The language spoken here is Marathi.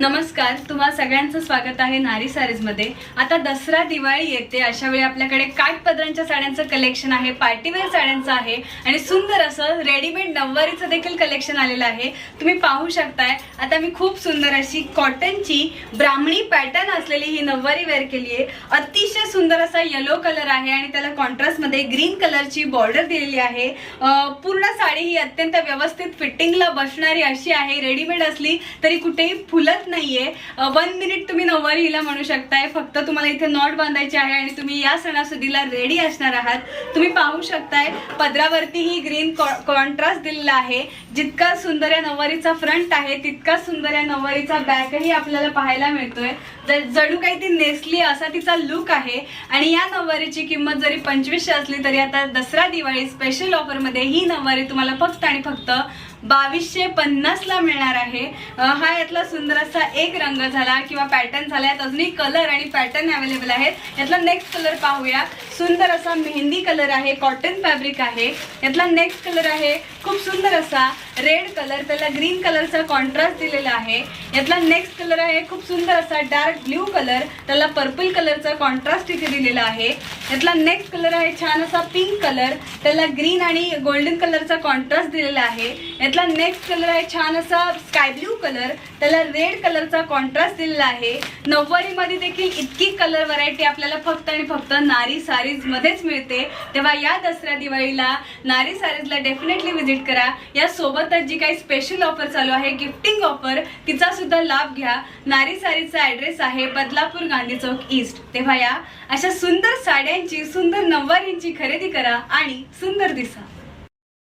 नमस्कार, तुम्हा सगळ्यांचं स्वागत आहे नारी सारीज मध्ये। आता दसरा दिवाळी येते, अशा वेळी आपल्याकडे काठपदरांच्या साड्यांचं कलेक्शन आहे, पार्टीवेअर साड्यांचं आहे आणि सुंदर असं रेडीमेड नववारीचं देखील कलेक्शन आलेलं आहे। तुम्ही पाहू शकताय, आता मी खूप सुंदर अशी कॉटनची ब्राह्मणी पॅटर्न असलेली ही नववारी वेअर केली आहे। अतिशय सुंदर असा येलो कलर आहे आणि त्याला कॉन्ट्रास्ट मध्ये ग्रीन कलरची बॉर्डर दिलेली आहे। पूर्ण साडी ही अत्यंत व्यवस्थित फिटिंगला बसणारी अशी आहे। रेडीमेड असली तरी कुठेही फुलत नाहीये। 1 मिनिट तुम्ही नववारी हिला म्हणू शकताय। फक्त तुम्हाला इथे नॉट बांधायची आहे आणि तुम्ही या सणासुदीला रेडी असणार आहात। तुम्ही पाहू शकताय, पदरावरती ही ग्रीन कॉन्ट्रास्ट दिलेला आहे। जितका सुंदर या नववारीचा फ्रंट आहे तितका सुंदर या नववारीचा बॅकही आपल्याला पाहायला मिळतोय। जणू काही ती नेसली असा तिचा लुक आहे। आणि या नववारीची किंमत जरी 2500 असली तरी आता दसरा दिवाळी स्पेशल ऑफर मध्ये ही नववारी तुम्हाला फक्त आणि फक्त 2250 ला मिळणार आहे। हा यातला सुंदर असा एक रंग झाला किंवा पॅटर्न झाला। यात अजूनही कलर आणि पॅटर्न अवेलेबल आहेत। यातला नेक्स्ट कलर पाहूया। सुंदर असा मेहंदी कलर आहे, कॉटन फॅब्रिक आहे। यातला नेक्स्ट कलर आहे खूप सुंदर असा रेड कलर, त्याला ग्रीन कलरचा कॉन्ट्रास्ट दिलेला आहे। यातला नेक्स्ट कलर आहे खूप सुंदर असा डार्क ब्ल्यू कलर, त्याला पर्पल कलरचा कॉन्ट्रास्ट इथे दिलेला आहे। यातला नेक्स्ट कलर आहे छान असा पिंक कलर, त्याला ग्रीन आणि गोल्डन कलरचा कॉन्ट्रास्ट दिलेला आहे। यातला नेक्स्ट कलर आहे छान असा स्काय ब्ल्यू कलर, त्याला रेड कलरचा कॉन्ट्रास्ट दिलेला आहे। नववारी मध्ये देखील इतकी कलर व्हरायटी आपल्याला फक्त आणि फक्त नारी सारीज मध्येच मिळते। तेव्हा या दसरा दिवाळीला नारी सारीजला डेफिनेटली विजिट करा। या सोबतच जी काही स्पेशल ऑफर चालू आहे, गिफ्टिंग ऑफर, तिचा सुद्धा लाभ घ्या। नारी सारीजचा ऍड्रेस आहे बदलापूर, गांधी चौक ईस्ट। तेव्हा या अशा सुंदर साड्यांची, सुंदर नववारींची खरेदी करा आणि सुंदर दिसा।